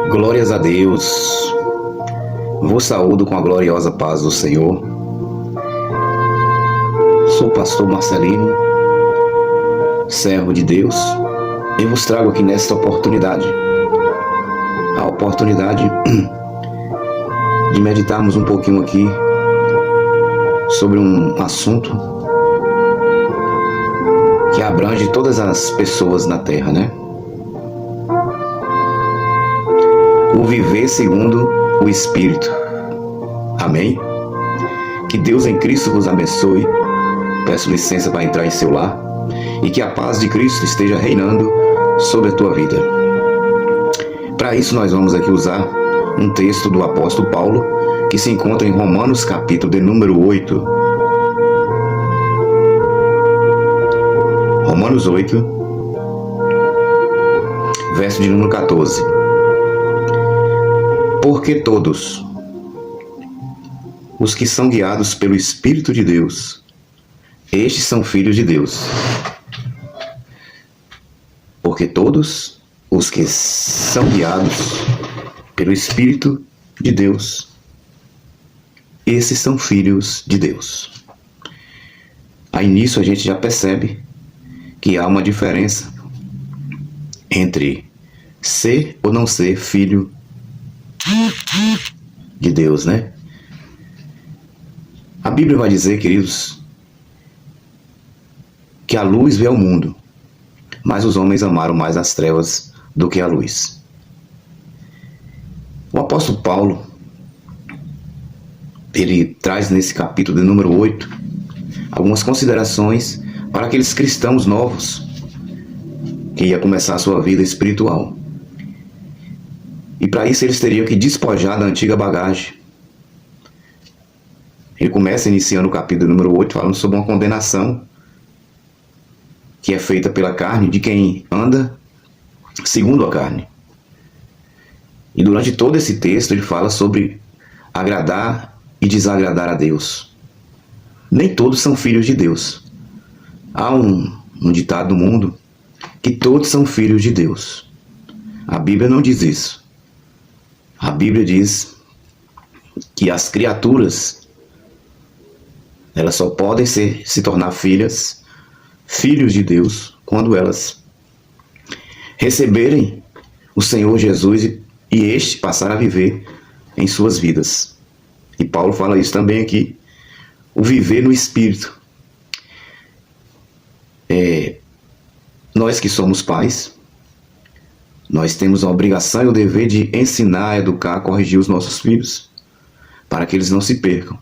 Glórias a Deus. Vos saúdo com a gloriosa paz do Senhor. Sou o pastor Marcelino, servo de Deus, e vos trago aqui nesta oportunidade a oportunidade de meditarmos um pouquinho aqui sobre um assunto que abrange todas as pessoas na terra, né? O viver segundo o Espírito. Amém? Que Deus em Cristo vos abençoe. Peço licença para entrar em seu lar e que a paz de Cristo esteja reinando sobre a tua vida. Para isso nós vamos aqui usar um texto do apóstolo Paulo que se encontra em Romanos capítulo de número 8. Romanos 8, verso de número 14. Porque todos os que são guiados pelo Espírito de Deus, estes são filhos de Deus. Porque todos os que são guiados pelo Espírito de Deus, esses são filhos de Deus. Aí nisso a gente já percebe que há uma diferença entre ser ou não ser filho de Deus, né? A Bíblia vai dizer, queridos, que a luz veio ao mundo, mas os homens amaram mais as trevas do que a luz. O apóstolo Paulo, ele traz nesse capítulo de número 8 algumas considerações para aqueles cristãos novos que ia começar a sua vida espiritual. E para isso eles teriam que despojar da antiga bagagem. Ele começa iniciando o capítulo número 8 falando sobre uma condenação que é feita pela carne de quem anda segundo a carne. E durante todo esse texto ele fala sobre agradar e desagradar a Deus. Nem todos são filhos de Deus. Há um ditado no mundo que todos são filhos de Deus. A Bíblia não diz isso. A Bíblia diz que as criaturas, elas só podem se tornar filhos de Deus quando elas receberem o Senhor Jesus e este passar a viver em suas vidas. E Paulo fala isso também aqui, o viver no Espírito. Nós que somos pais, nós temos a obrigação e o dever de ensinar, educar, corrigir os nossos filhos, para que eles não se percam.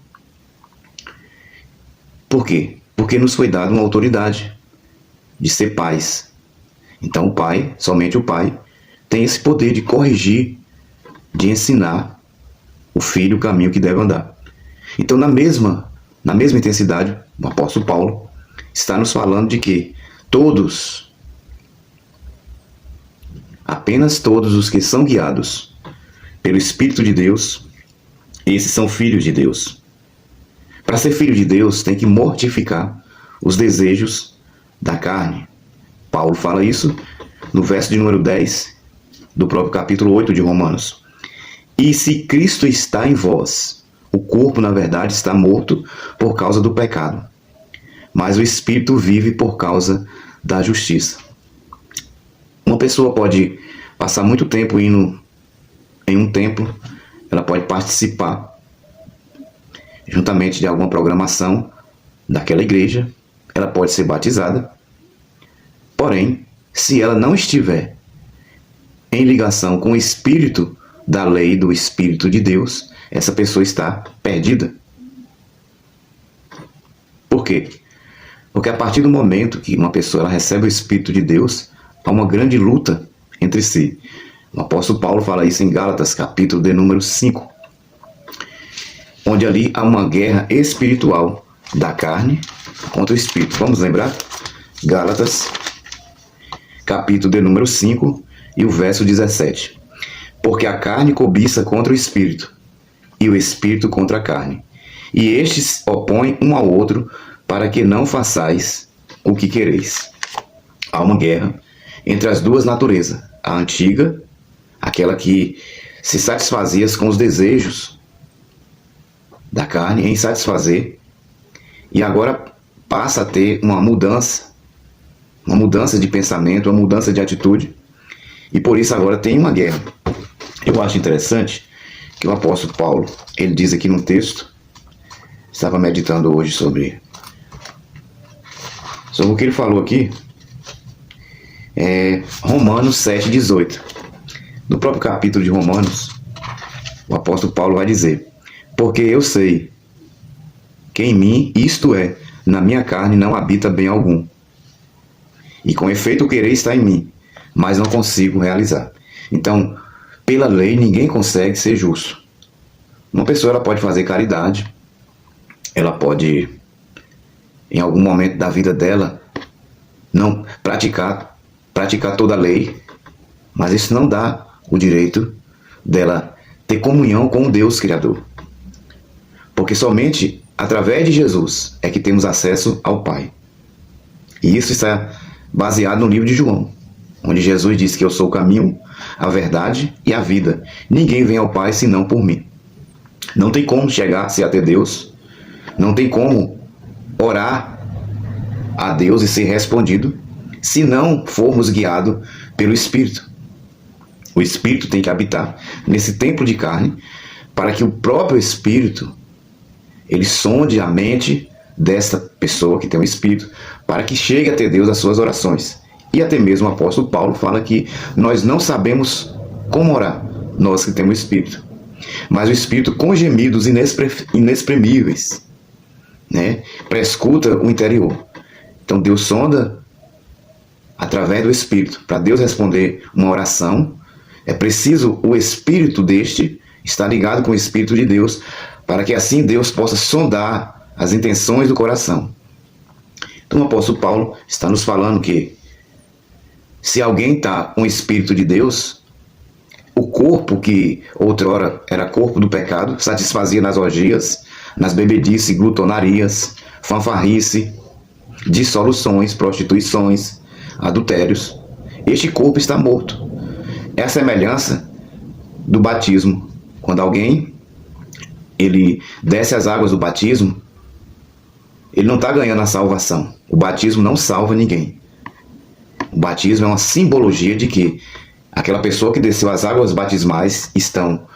Por quê? Porque nos foi dada uma autoridade de ser pais. Então o pai, somente o pai, tem esse poder de corrigir, de ensinar o filho o caminho que deve andar. Então na mesma intensidade, o apóstolo Paulo está nos falando de que todos, apenas todos os que são guiados pelo Espírito de Deus, esses são filhos de Deus. Para ser filho de Deus, tem que mortificar os desejos da carne. Paulo fala isso no verso de número 10 do próprio capítulo 8 de Romanos. E se Cristo está em vós, o corpo, na verdade, está morto por causa do pecado, mas o Espírito vive por causa da justiça. Uma pessoa pode passar muito tempo indo em um templo, ela pode participar juntamente de alguma programação daquela igreja, ela pode ser batizada, porém, se ela não estiver em ligação com o Espírito da lei, do Espírito de Deus, essa pessoa está perdida. Por quê? Porque a partir do momento que uma pessoa ela recebe o Espírito de Deus, há uma grande luta entre si. O apóstolo Paulo fala isso em Gálatas, capítulo de número 5, onde ali há uma guerra espiritual da carne contra o Espírito. Vamos lembrar? Gálatas, capítulo de número 5 e o verso 17. Porque a carne cobiça contra o Espírito, e o Espírito contra a carne. E estes opõem um ao outro, para que não façais o que quereis. Há uma guerra entre as duas naturezas, a antiga, aquela que se satisfazia com os desejos da carne em satisfazer, e agora passa a ter uma mudança de pensamento, uma mudança de atitude, e por isso agora tem uma guerra. Eu acho interessante que o apóstolo Paulo, ele diz aqui no texto, estava meditando hoje sobre o que ele falou aqui, Romanos 7,18. No próprio capítulo de Romanos, o apóstolo Paulo vai dizer: porque eu sei que em mim, isto é, na minha carne, não habita bem algum. E com efeito o querer está em mim, mas não consigo realizar. Então, pela lei, ninguém consegue ser justo. Uma pessoa ela pode fazer caridade, ela pode, em algum momento da vida dela, não praticar toda a lei, mas isso não dá o direito dela ter comunhão com o Deus Criador. Porque somente através de Jesus é que temos acesso ao Pai. E isso está baseado no livro de João, onde Jesus diz que eu sou o caminho, a verdade e a vida. Ninguém vem ao Pai senão por mim. Não tem como chegar-se até Deus, não tem como orar a Deus e ser respondido se não formos guiados pelo Espírito. O Espírito tem que habitar nesse templo de carne para que o próprio Espírito ele sonde a mente desta pessoa que tem o Espírito para que chegue até Deus as suas orações. E até mesmo o apóstolo Paulo fala que nós não sabemos como orar, nós que temos o Espírito. Mas o Espírito com gemidos inexprimíveis, né, prescuta o interior. Então Deus sonda através do Espírito. Para Deus responder uma oração, é preciso o Espírito deste estar ligado com o Espírito de Deus, para que assim Deus possa sondar as intenções do coração. Então o apóstolo Paulo está nos falando que se alguém está com o Espírito de Deus, o corpo que outrora era corpo do pecado, satisfazia nas orgias, nas bebedices, glutonarias, fanfarrice, dissoluções, prostituições, adultérios. Este corpo está morto. É a semelhança do batismo. Quando alguém ele desce as águas do batismo, ele não está ganhando a salvação. O batismo não salva ninguém. O batismo é uma simbologia de que aquela pessoa que desceu as águas batismais estão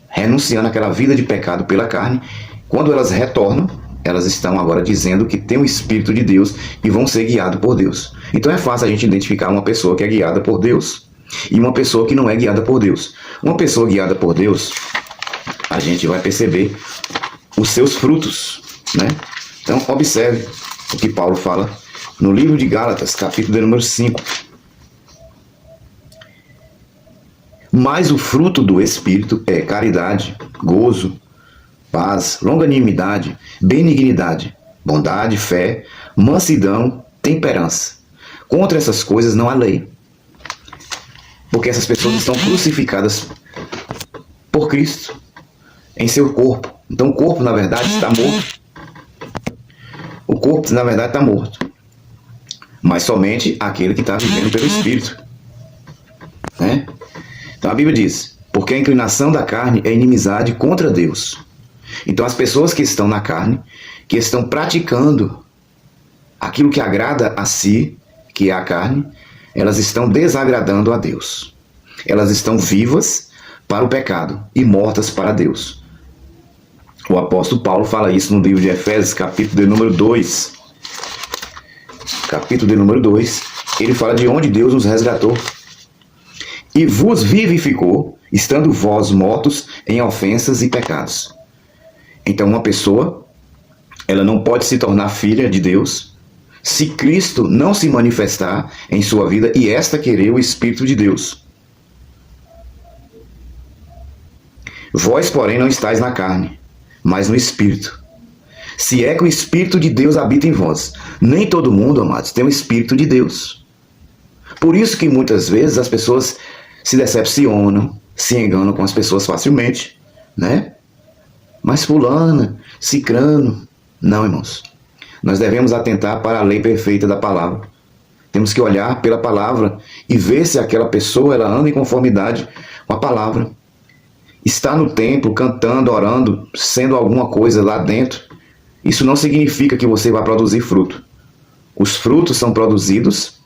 renunciando àquela vida de pecado pela carne. Quando elas retornam, elas estão agora dizendo que tem o Espírito de Deus e vão ser guiados por Deus. Então é fácil a gente identificar uma pessoa que é guiada por Deus e uma pessoa que não é guiada por Deus. Uma pessoa guiada por Deus, a gente vai perceber os seus frutos, né? Então observe o que Paulo fala no livro de Gálatas, capítulo de número 5. Mas o fruto do Espírito é caridade, gozo, paz, longanimidade, benignidade, bondade, fé, mansidão, temperança. Contra essas coisas não há lei. Porque essas pessoas estão crucificadas por Cristo em seu corpo. Então o corpo, na verdade, está morto. O corpo, na verdade, está morto. Mas somente aquele que está vivendo pelo Espírito. Né? Então a Bíblia diz: porque a inclinação da carne é inimizade contra Deus. Então as pessoas que estão na carne, que estão praticando aquilo que agrada a si, que é a carne, elas estão desagradando a Deus. Elas estão vivas para o pecado e mortas para Deus. O apóstolo Paulo fala isso no livro de Efésios, capítulo de número 2. Capítulo de número 2, ele fala de onde Deus nos resgatou. E vos vivificou, estando vós mortos em ofensas e pecados. Então uma pessoa, ela não pode se tornar filha de Deus se Cristo não se manifestar em sua vida e esta querer o Espírito de Deus. Vós, porém, não estáis na carne, mas no Espírito. Se é que o Espírito de Deus habita em vós. Nem todo mundo, amados, tem o Espírito de Deus. Por isso que muitas vezes as pessoas se decepcionam, se enganam com as pessoas facilmente, né? Mas fulana, cicrano. Não, irmãos. Nós devemos atentar para a lei perfeita da palavra. Temos que olhar pela palavra e ver se aquela pessoa ela anda em conformidade com a palavra. Está no templo, cantando, orando, sendo alguma coisa lá dentro, isso não significa que você vai produzir fruto. Os frutos são produzidos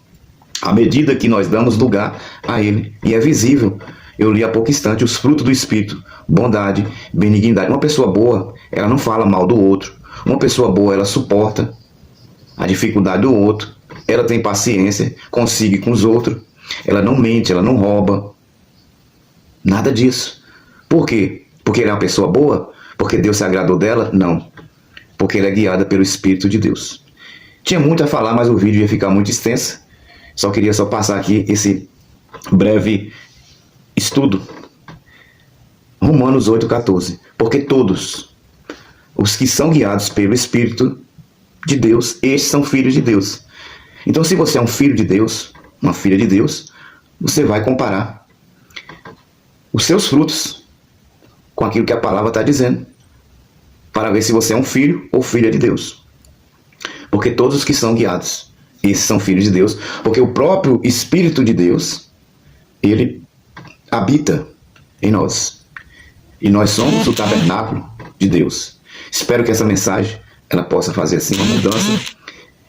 à medida que nós damos lugar a ele. E é visível. Eu li há pouco instante os frutos do Espírito. Bondade, benignidade. Uma pessoa boa, ela não fala mal do outro. Uma pessoa boa, ela suporta a dificuldade do outro. Ela tem paciência, consigue com os outros. Ela não mente, ela não rouba. Nada disso. Por quê? Porque ela é uma pessoa boa? Porque Deus se agradou dela? Não. Porque ela é guiada pelo Espírito de Deus. Tinha muito a falar, mas o vídeo ia ficar muito extenso. Queria passar aqui esse breve estudo. Romanos 8,14. Porque todos os que são guiados pelo Espírito de Deus, estes são filhos de Deus. Então, se você é um filho de Deus, uma filha de Deus, você vai comparar os seus frutos com aquilo que a palavra está dizendo, para ver se você é um filho ou filha de Deus. Porque todos os que são guiados, esses são filhos de Deus, porque o próprio Espírito de Deus, ele habita em nós. E nós somos o tabernáculo de Deus. Espero que essa mensagem ela possa fazer assim uma mudança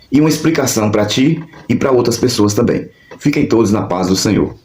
e uma explicação para ti e para outras pessoas também. Fiquem todos na paz do Senhor.